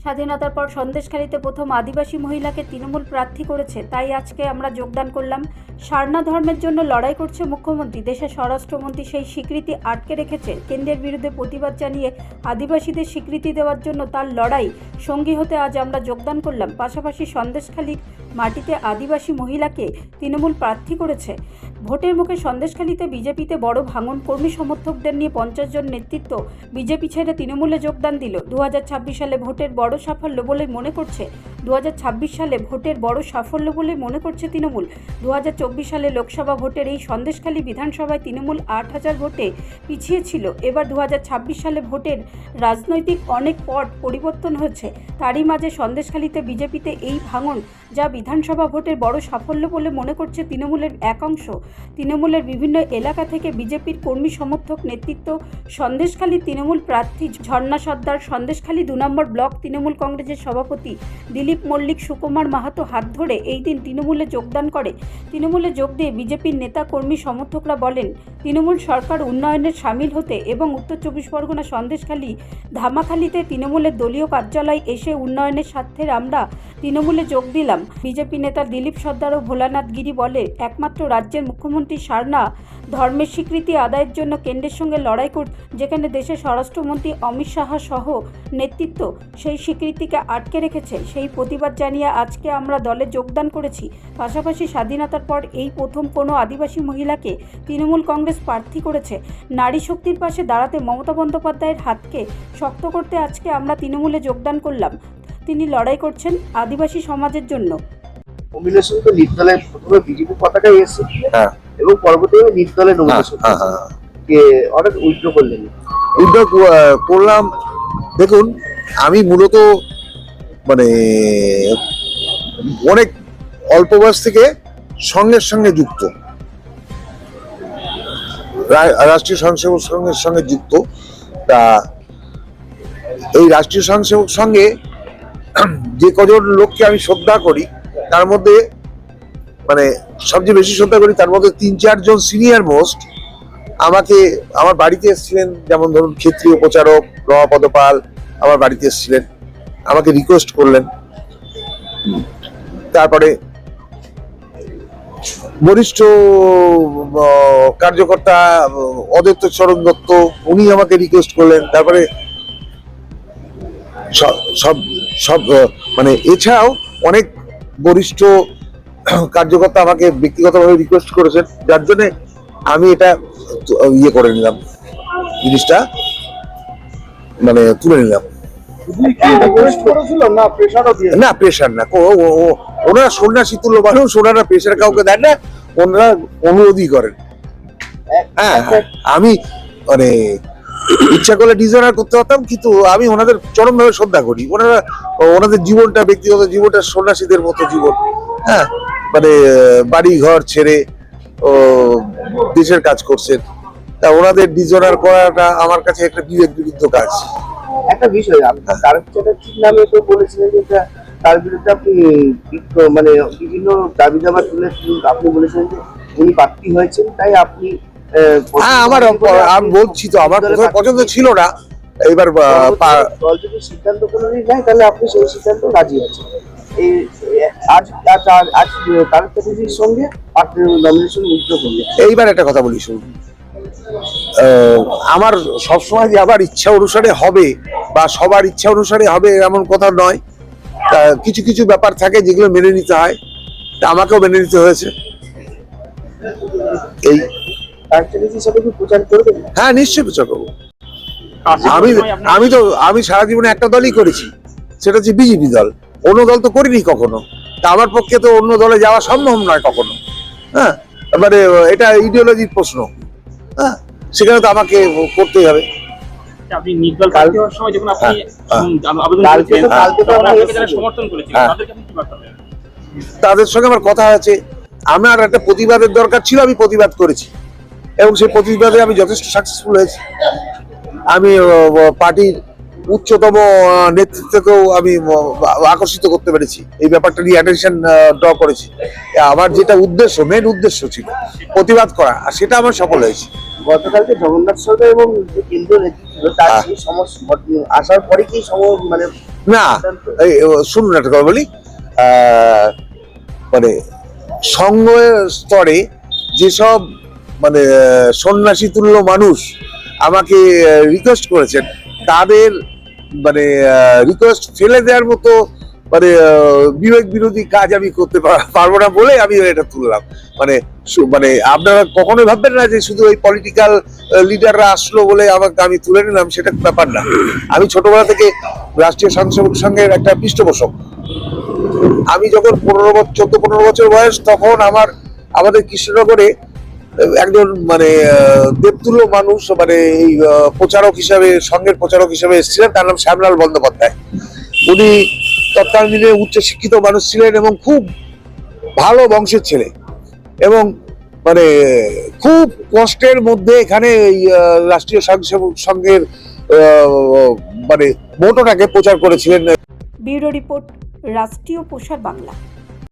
স্বাধীনতার পর সন্দেশখালীতে প্রথম আদিবাসী মহিলাকে তৃণমূল প্রার্থী করেছে, তাই আজকে আমরা যোগদান করলাম। সারনা ধর্মের জন্য লড়াই করছে মুখ্যমন্ত্রী, দেশের স্বরাষ্ট্রমন্ত্রী সেই স্বীকৃতি আটকে রেখেছে। কেন্দ্রের বিরুদ্ধে প্রতিবাদ জানিয়ে আদিবাসীদের স্বীকৃতি দেওয়ার জন্য তার লড়াই সঙ্গী হতে আজ আমরা যোগদান করলাম। পাশাপাশি সন্দেশখালীর মাটিতে আদিবাসী মহিলাকে তৃণমূল প্রার্থী করেছে। ভোটের মুখে সন্দেশখালীতে বিজেপিতে বড় ভাঙন, কর্মী সমর্থকদের নিয়ে 50 জন নেতৃত্ব বিজেপি ছেড়ে তৃণমূলে যোগদান দিল। 2026 সালে ভোটের বড় সাফল্য বলে মনে করছে 2026 সালে ভোটের বড় সাফল্য বলে মনে করছে তৃণমূল। 2024 সালে লোকসভা ভোটের এই সন্দেশখালী বিধানসভায় তৃণমূল 8000 ভোটে পিছিয়ে ছিল। এবার 2026 সালে ভোটের রাজনৈতিক অনেক পট পরিবর্তন হয়েছে। তারই মাঝে সন্দেশখালীতে বিজেপিতে এই ভাঙন, যা বিধানসভা ভোটের বড় সাফল্য বলে মনে করছে তৃণমূলের একাংশ। তৃণমূলের বিভিন্ন এলাকা থেকে বিজেপির কর্মী সমর্থক নেতৃত্ব সন্দেশখালী তৃণমূল প্রার্থী ঝর্ণা সর্দার, সন্দেশখালী 2 নম্বর ব্লক তৃণমূল কংগ্রেসের সভাপতি দিলীপ মল্লিক, সুকুমার মাহাতো হাত ধরে এই দিন তৃণমূলে যোগদান করে। তৃণমূলে যোগ দিয়ে বিজেপির নেতা কর্মী সমর্থকরা বলেন, তৃণমূল সরকার উন্নয়নের সামিল হতে এবং উত্তর 24 পরগনা সন্দেশখালী ধামাখালীতে তৃণমূলের দলীয় কার্যালয় এসে উন্নয়নের স্বার্থে আমরা তৃণমূলে যোগ দিলাম। বিজেপি নেতা দিলীপ সর্দার ও ভোলানাথ গিরি বলে, একমাত্র রাজ্যের মুখ্যমন্ত্রী সারনা ধর্মের স্বীকৃতি আদায়ের জন্য কেন্দ্রের সঙ্গে লড়াই করছে, যেখানে দেশের স্বরাষ্ট্রমন্ত্রী অমিত শাহ সহ নেতৃত্ব সেই স্বীকৃতিকে আটকে রেখেছে। সেই প্রতিবাদ জানিয়ে আজকে আমরা দলে যোগদান করেছি। পাশাপাশি স্বাধীনতার পর এই প্রথম কোনো আদিবাসী মহিলাকে তৃণমূল কংগ্রেস প্রার্থী করেছে। নারী শক্তির পাশে দাঁড়াতে মমতা বন্দ্যোপাধ্যায়ের হাতকে শক্ত করতে আজকে আমরা তৃণমূলে যোগদান করলাম। তিনি লড়াই করছেন আদিবাসী সমাজের জন্য। নমিনেশন তো লিড দলে প্রথমে বিজেপি পতাকায় এসেছে, এবং পরবর্তীতে লিড দলে নমিনেশন কে অনেক উইথড্র করলেন। উইথড্র করলাম। দেখুন, আমি মূলত মানে অনেক অল্প বয়স থেকে সঙ্গের সঙ্গে যুক্ত, রাষ্ট্রীয় স্বয়ংসেবক সংঘের সঙ্গে যুক্ত। তা এই রাষ্ট্রীয় স্বয়ংসেবক সঙ্গে যে কজন লোককে আমি শ্রদ্ধা করি, তার মধ্যে মানে সবচেয়ে বেশি শ্রদ্ধা করি, তার মধ্যে 3-4 জন সিনিয়র মোস্ট আমাকে আমার বাড়িতে এসেছিলেন। যেমন ধরুন, ক্ষেত্রীয় প্রচারক রমাপদ পাল আমার বাড়িতে এসেছিলেন, আমাকে রিকোয়েস্ট করলেন। তারপরে বরিষ্ঠ কার্যকর্তা অদত্ত চরণ দত্ত, উনি আমাকে রিকোয়েস্ট করলেন। তারপরে সব সব মানে এছাড়াও অনেক বরিষ্ঠ কার্যকর্তা আমাকে ব্যক্তিগতভাবে রিকোয়েস্ট করেছেন, যার জন্য আমি এটা ইয়ে করে নিলাম, জিনিসটা মানে তুলে নিলাম। না, প্রেশার না, ওনারা সন্ন্যাসী তুল্য মানুষ, ওনারা প্রেশার কাউকে দেন না, ওনারা অনুরোধই করেন। হ্যাঁ, আমি মানে ইচ্ছা করলে ডিজাইনার করতে পারতাম, কিন্তু আমি ওনাদের চরমভাবে শ্রদ্ধা করি। ওনাদের জীবনটা, ব্যক্তিগত জীবনটা সন্ন্যাসীদের মতো জীবন। হ্যাঁ, মানে বাড়ি ঘর ছেড়ে ও দেশের কাজ করছেন। তা ওনাদের ডিজাইনার করাটা আমার কাছে একটা বিবেক বিরুদ্ধ কাজ। একটা বিষয়, তার নামে তো বলেছিলেন যে তার বিরুদ্ধে আপনি মানে বিভিন্ন দাবি দাবা তুলে আপনি বলেছেন যে উনি প্রার্থী হয়েছেন, তাই আপনি আমি বলছি তো আমার পছন্দ ছিল না। এবার দল যদি সিদ্ধান্ত কোনো নেয়, তাহলে আপনি সেই সিদ্ধান্ত রাজি আছেন। সঙ্গে নমিনেশন উইথড্র করলেন। এইবার একটা কথা বলি, শুনুন, আমার সবসময় যে আবার ইচ্ছা অনুসারে হবে বা সবার ইচ্ছা অনুসারে হবে এমন কথা নয়। কিছু কিছু ব্যাপার থাকে যেগুলো মেনে নিতে হয়, তা আমাকেও মেনে নিতে হয়েছে। এই হ্যাঁ, নিশ্চয়ই প্রচার করবো। আমি সারা জীবনে একটা দলই করেছি, সেটা হচ্ছে বিজেপি দল। অন্য দল তো করিনি কখনো। তা আমার পক্ষে তো অন্য দলে যাওয়া সম্ভব নয় কখনো। হ্যাঁ, এবারে এটা ইডিওলজির প্রশ্ন। হ্যাঁ, সেখানে তো আমাকে করতেই হবে। তাদের সঙ্গে আমার কথা আছে, আমার একটা প্রতিবাদের দরকার ছিল, আমি প্রতিবাদ করেছি এবং সেই প্রতিবাদে আমি যথেষ্ট সাকসেসফুল হয়েছি। আমি পার্টির উচ্চতম নেতৃত্বকেও আমি আকর্ষিত করতে পেরেছি, এই ব্যাপারটা নিয়ে অ্যাটেনশন ড্র করেছি। আমার যেটা উদ্দেশ্য, মেন উদ্দেশ্য ছিল প্রতিবাদ করা, আর সেটা আমার সফল হয়েছে। গতকালকে জগন্নাথ সরকার এবং যে কেন্দ্রীয় নেতৃত্ব ছিল তার হ্যাঁ। সেই আসার পরে কি মানে না, এই শুনুন একটা কথা বলি, আহ, মানে সংঘ স্তরে যেসব মানে সন্ন্যাসী তুল্য মানুষ আমাকে রিকোয়েস্ট করেছেন, তাদের মানে রিকোয়েস্ট ফেলে দেওয়ার মতো মানে বিবেক বিরোধী কাজ আমি করতে পারবো না বলে আমি এটা তুললাম। মানে মানে আপনারা কখনোই ভাববেন না যে শুধু ওই পলিটিক্যাল লিডাররা আসলো বলে আমাকে আমি তুলে নিলাম, সেটা ব্যাপার না। আমি ছোটবেলা থেকে রাষ্ট্রীয় স্বয়ংসেবক সংঘের একটা পৃষ্ঠপোষক। আমি যখন 14-15 বছর বয়স, তখন আমাদের কৃষ্ণনগরে একজন মানে দেবতুল্য মানুষ মানে এই প্রচারক হিসাবে, সংঘের প্রচারক হিসাবে এসেছিলেন, তার নাম শ্যামলাল বন্দ্যোপাধ্যায়। উনি তৎকালীন উচ্চশিক্ষিত মানুষ ছিলেন এবং খুব ভালো বংশের ছেলে, এবং মানে খুব কষ্টের মধ্যে এখানে এই রাষ্ট্রীয় স্বয়ংসেবক সংঘের মানে মোটোটাকে প্রচার করেছিলেন। ব্যুরো রিপোর্ট, রাষ্ট্রীয় প্রসার বাংলা।